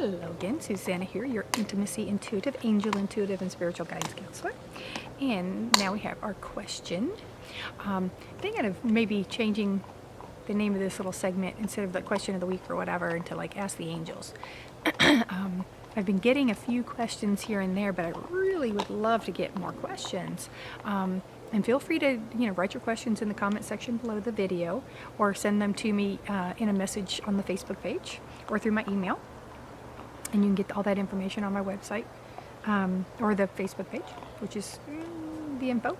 Hello again, Susanna here, your intimacy intuitive, angel intuitive, and spiritual guidance counselor. And now we have our question. Thinking of maybe changing the name of this little segment instead of the question of the week or whatever into like Ask the Angels. I've been getting a few questions here and there, but I really would love to get more questions. And feel free to, write your questions in the comment section below the video, or send them to me in a message on the Facebook page or through my email. And you can get all that information on my website or the Facebook page, which is the info.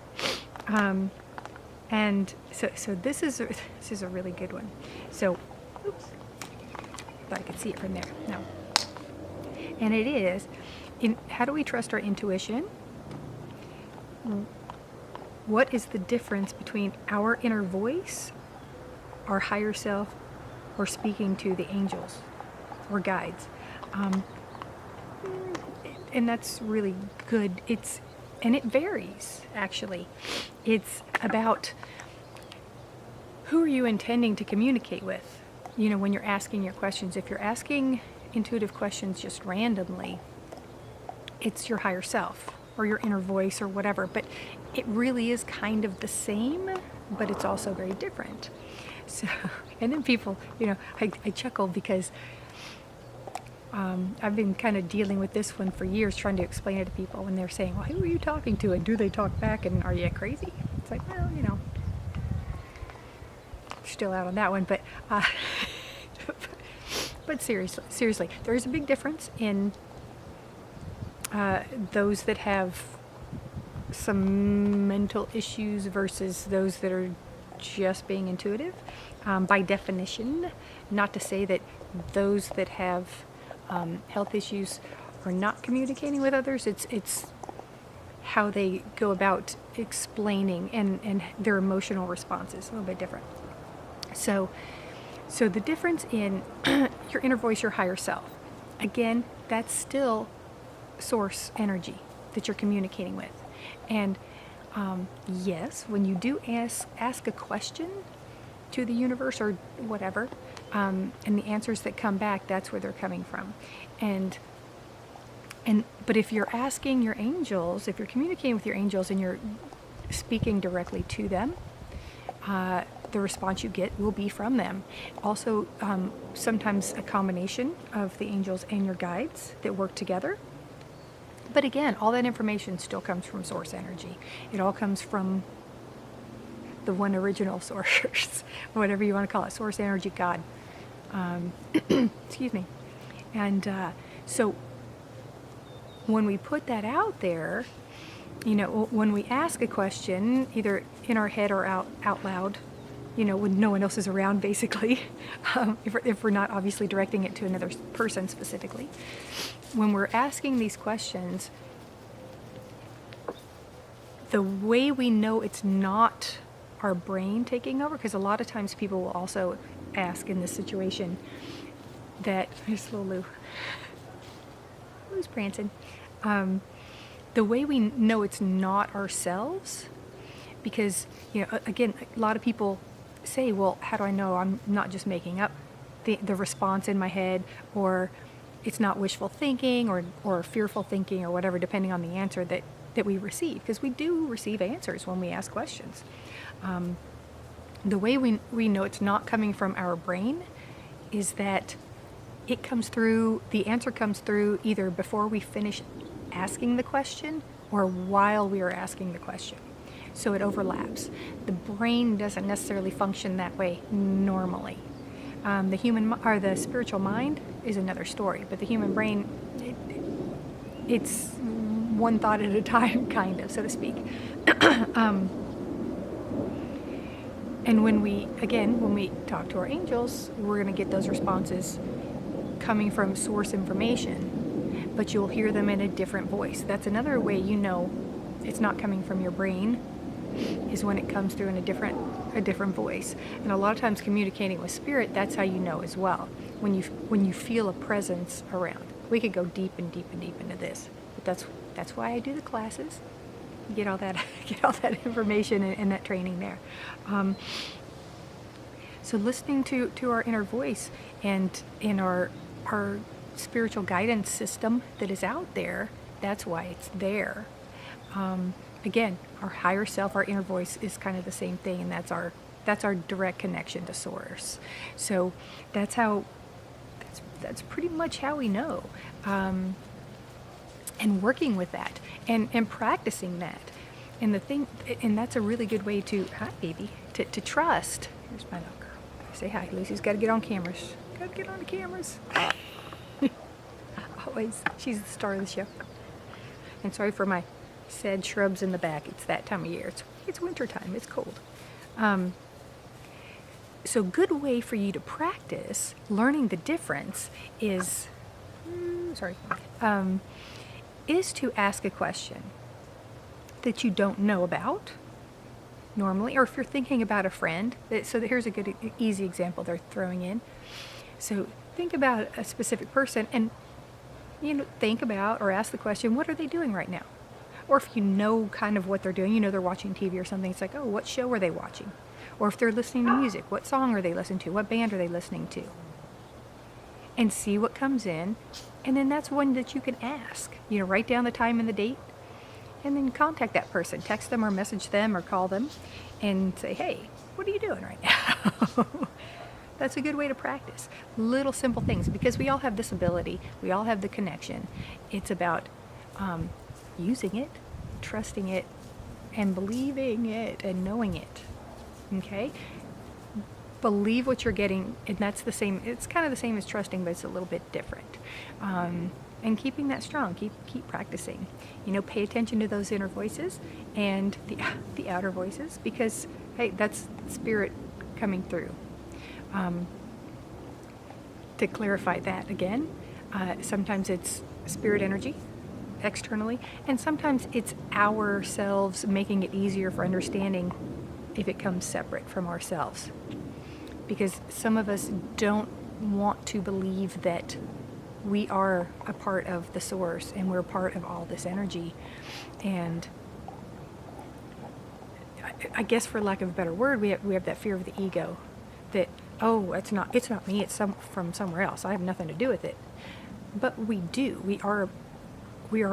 And so this is a really good one. So, oops, thought I could see it from there. No. And it is, how do we trust our intuition? What is the difference between our inner voice, our higher self, or speaking to the angels or guides? And that's really good. And it varies, actually. It's about who are you intending to communicate with, when you're asking your questions. If you're asking intuitive questions just randomly, it's your higher self or your inner voice or whatever, but it really is kind of the same, but it's also very different. So, and then people, I chuckle because I've been kind of dealing with this one for years, trying to explain it to people when they're saying, well, who are you talking to? And do they talk back? And are you crazy? It's like, well, still out on that one. But but seriously, there is a big difference in those that have some mental issues versus those that are just being intuitive. By definition, not to say that those that have health issues are not communicating with others. It's how they go about explaining and their emotional responses a little bit different. So the difference in your inner voice, your higher self, again, that's still source energy that you're communicating with. And yes, when you do ask a question to the universe or whatever, and the answers that come back, that's where they're coming from. But if you're asking your angels, if you're communicating with your angels and you're speaking directly to them, the response you get will be from them. Also, sometimes a combination of the angels and your guides that work together. But again, all that information still comes from source energy. It all comes from the one original source, whatever you want to call it, source energy, God. Excuse me. And so when we put that out there, when we ask a question, either in our head or out loud, when no one else is around, basically, if we're not obviously directing it to another person specifically, when we're asking these questions, the way we know it's not our brain taking over, because a lot of times people will also ask in this situation that, here's little Lou's prancing, the way we know it's not ourselves, because, again, a lot of people say, well, how do I know I'm not just making up the response in my head, or it's not wishful thinking or fearful thinking or whatever, depending on the answer that we receive, because we do receive answers when we ask questions. The way we know it's not coming from our brain is that it comes through, the answer comes through either before we finish asking the question or while we are asking the question. So it overlaps. The brain doesn't necessarily function that way normally. The human or the spiritual mind is another story, but the human brain, it's one thought at a time, kind of, so to speak. And when we talk to our angels, we're going to get those responses coming from source information, but you'll hear them in a different voice. That's another way it's not coming from your brain, is when it comes through in a different voice. And a lot of times communicating with spirit, that's how you know as well. When you feel a presence around. We could go deep and deep and deep into this, but that's why I do the classes. Get all that information and that training there. So listening to our inner voice and in our spiritual guidance system that is out there. That's why it's there. Again, our higher self, our inner voice is kind of the same thing, and that's our direct connection to source. So that's that's pretty much how we know. And working with that and practicing that. And the thing, and that's a really good way to, hi baby, to trust. Here's my little girl. Say hi. Lucy's got to get on cameras. Got to get on the cameras. Always. She's the star of the show. And sorry for my sad shrubs in the back. It's that time of year. It's winter time. It's cold. So good way for you to practice learning the difference is, is to ask a question that you don't know about normally, or if you're thinking about a friend. So here's a good, easy example they're throwing in. So think about a specific person and, think about or ask the question, what are they doing right now? Or if you know kind of what they're doing, they're watching TV or something, it's like, oh, what show are they watching? Or if they're listening to music, what song are they listening to? What band are they listening to? And see what comes in. And then that's one that you can ask. Write down the time and the date. And then contact that person. Text them or message them or call them. And say, hey, what are you doing right now? That's a good way to practice. Little simple things. Because we all have this ability. We all have the connection. It's about using it, trusting it, and believing it, and knowing it. Okay? Believe what you're getting, and that's the same. It's kind of the same as trusting, but it's a little bit different. And keeping that strong. Keep practicing. Pay attention to those inner voices and the outer voices, because hey, that's spirit coming through. To clarify that again, sometimes it's spirit energy externally, and sometimes it's ourselves making it easier for understanding if it comes separate from ourselves. Because some of us don't want to believe that we are a part of the source and we're part of all this energy. And I guess, for lack of a better word, we have that fear of the ego, that, oh, it's not me, it's from somewhere else. I have nothing to do with it. But we do. We are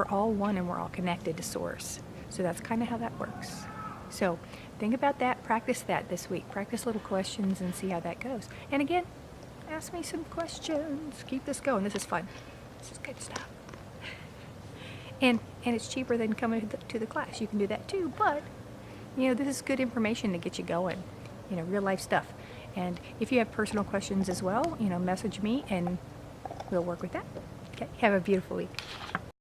all one, and we're all connected to source. So that's kind of how that works. So think about that. Practice that this week. Practice little questions and see how that goes. And again, ask me some questions. Keep this going. This is fun. This is good stuff. And it's cheaper than coming to the class. You can do that too. But, this is good information to get you going. Real life stuff. And if you have personal questions as well, message me and we'll work with that. Okay. Have a beautiful week.